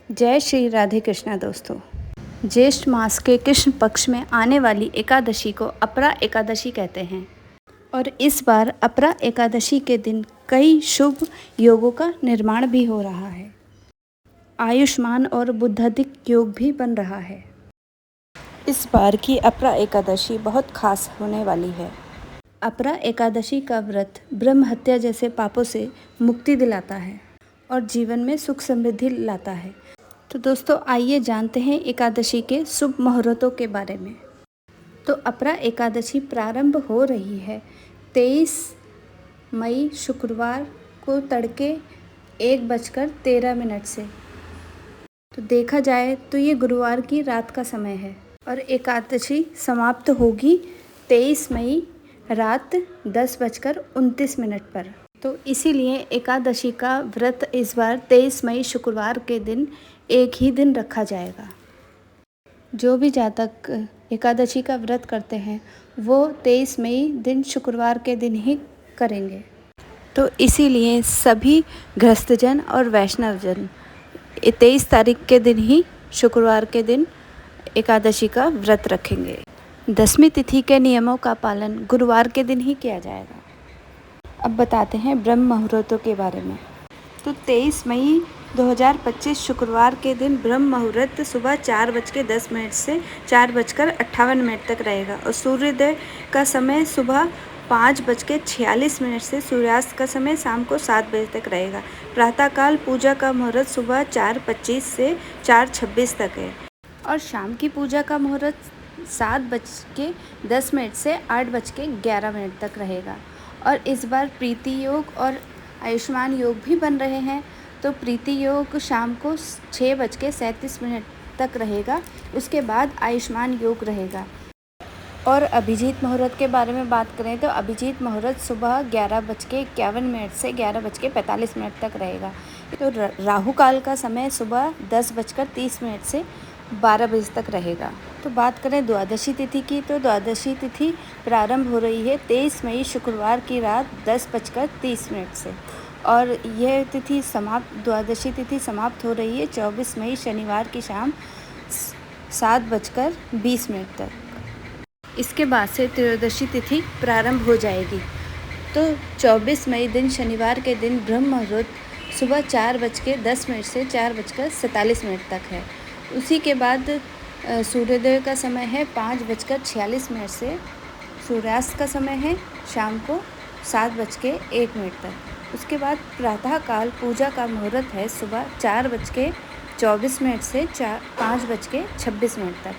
जय श्री राधे कृष्णा दोस्तों। ज्येष्ठ मास के कृष्ण पक्ष में आने वाली एकादशी को अपरा एकादशी कहते हैं और इस बार अपरा एकादशी के दिन कई शुभ योगों का निर्माण भी हो रहा है। आयुष्मान और बुद्धादिक योग भी बन रहा है। इस बार की अपरा एकादशी बहुत खास होने वाली है। अपरा एकादशी का व्रत ब्रह्म हत्या जैसे पापों से मुक्ति दिलाता है और जीवन में सुख समृद्धि लाता है। तो दोस्तों आइए जानते हैं एकादशी के शुभ मुहूर्तों के बारे में। तो अपरा एकादशी प्रारंभ हो रही है 23 मई शुक्रवार को तड़के 1:13 से। तो देखा जाए तो ये गुरुवार की रात का समय है और एकादशी समाप्त होगी 23 मई रात 10:29 पर। तो इसीलिए एकादशी का व्रत इस बार 23 मई शुक्रवार के दिन एक ही दिन रखा जाएगा। जो भी जातक एकादशी का व्रत करते हैं वो 23 मई दिन शुक्रवार के दिन ही करेंगे। तो इसीलिए सभी गृहस्थजन और वैष्णवजन 23 तारीख के दिन ही शुक्रवार के दिन एकादशी का व्रत रखेंगे। दशमी तिथि के नियमों का पालन गुरुवार के दिन ही किया जाएगा। अब बताते हैं ब्रह्म मुहूर्तों के बारे में। तो 23 मई 2025 शुक्रवार के दिन ब्रह्म मुहूर्त सुबह 4:10 से 4:58 तक रहेगा और सूर्योदय का समय सुबह 5:46 से सूर्यास्त का समय शाम को 7 बजे तक रहेगा। प्रातःकाल पूजा का मुहूर्त सुबह 4:25 से 4:26 तक है और शाम की पूजा का मुहूर्त 7:10 से 8:11 तक रहेगा। और इस बार प्रीति योग और आयुष्मान योग भी बन रहे हैं। तो प्रीति योग शाम को 6:37 तक रहेगा, उसके बाद आयुष्मान योग रहेगा। और अभिजीत मुहूर्त के बारे में बात करें तो अभिजीत मुहूर्त सुबह 11:51 से 11:45 तक रहेगा। तो राहु काल का समय सुबह 10:30 से 12 बजे तक रहेगा। तो बात करें द्वादशी तिथि की, तो द्वादशी तिथि प्रारंभ हो रही है 23 मई शुक्रवार की रात 10:30 से और यह तिथि द्वादशी तिथि समाप्त हो रही है 24 मई शनिवार की शाम 7:20 तक। इसके बाद से त्रयोदशी तिथि प्रारंभ हो जाएगी। तो 24 मई दिन शनिवार के दिन ब्रह्म मुहूर्त सुबह 4:10 से 4:47 तक है। उसी के बाद सूर्योदय का समय है 5:46 से सूर्यास्त का समय है शाम को 7:01 तक। उसके बाद प्रातःकाल पूजा का मुहूर्त है सुबह 4:24 से 5:26 तक।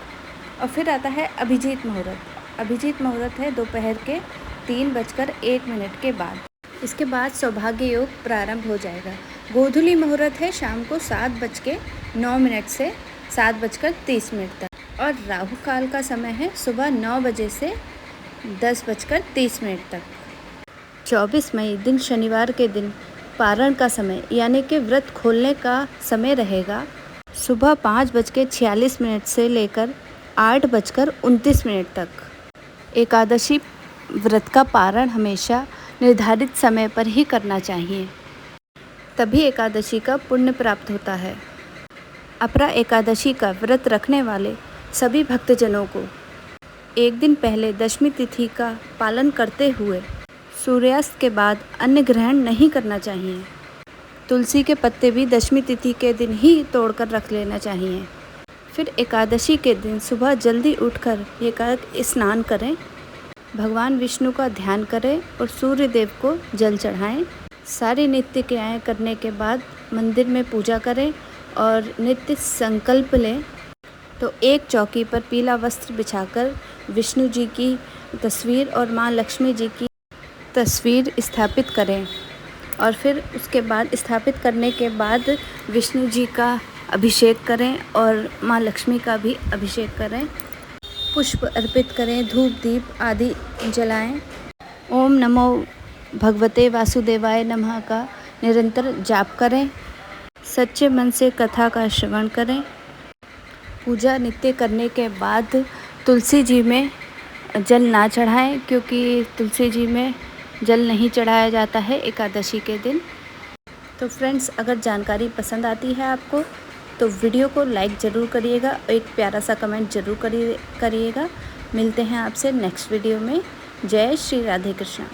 और फिर आता है अभिजीत मुहूर्त। अभिजीत मुहूर्त है दोपहर के 3:01 के बाद। इसके बाद सौभाग्य योग प्रारंभ हो जाएगा। गोधूली मुहूर्त है शाम को 7:09 से 7:30 तक और राहु काल का समय है सुबह 9 बजे से 10:30 तक। 24 मई दिन शनिवार के दिन पारण का समय यानी कि व्रत खोलने का समय रहेगा सुबह 5:46 से लेकर 8:29 तक। एकादशी व्रत का पारण हमेशा निर्धारित समय पर ही करना चाहिए, तभी एकादशी का पुण्य प्राप्त होता है। अपरा एकादशी का व्रत रखने वाले सभी भक्तजनों को एक दिन पहले दशमी तिथि का पालन करते हुए सूर्यास्त के बाद अन्न ग्रहण नहीं करना चाहिए। तुलसी के पत्ते भी दशमी तिथि के दिन ही तोड़कर रख लेना चाहिए। फिर एकादशी के दिन सुबह जल्दी उठकर एकादश स्नान करें, भगवान विष्णु का ध्यान करें और सूर्य देव को जल चढ़ाएं। सारी नित्य क्रियाएं करने के बाद मंदिर में पूजा करें और नित्य संकल्प लें। तो एक चौकी पर पीला वस्त्र बिछाकर विष्णु जी की तस्वीर और माँ लक्ष्मी जी की तस्वीर स्थापित करें और फिर उसके बाद स्थापित करने के बाद विष्णु जी का अभिषेक करें और माँ लक्ष्मी का भी अभिषेक करें। पुष्प अर्पित करें, धूप दीप आदि जलाएं। ओम नमो भगवते वासुदेवाय नमः का निरंतर जाप करें। सच्चे मन से कथा का श्रवण करें। पूजा नित्य करने के बाद तुलसी जी में जल ना चढ़ाएं, क्योंकि तुलसी जी में जल नहीं चढ़ाया जाता है एकादशी के दिन। तो फ्रेंड्स, अगर जानकारी पसंद आती है आपको तो वीडियो को लाइक ज़रूर करिएगा, एक प्यारा सा कमेंट ज़रूर करिएगा। मिलते हैं आपसे नेक्स्ट वीडियो में। जय श्री राधे कृष्णा।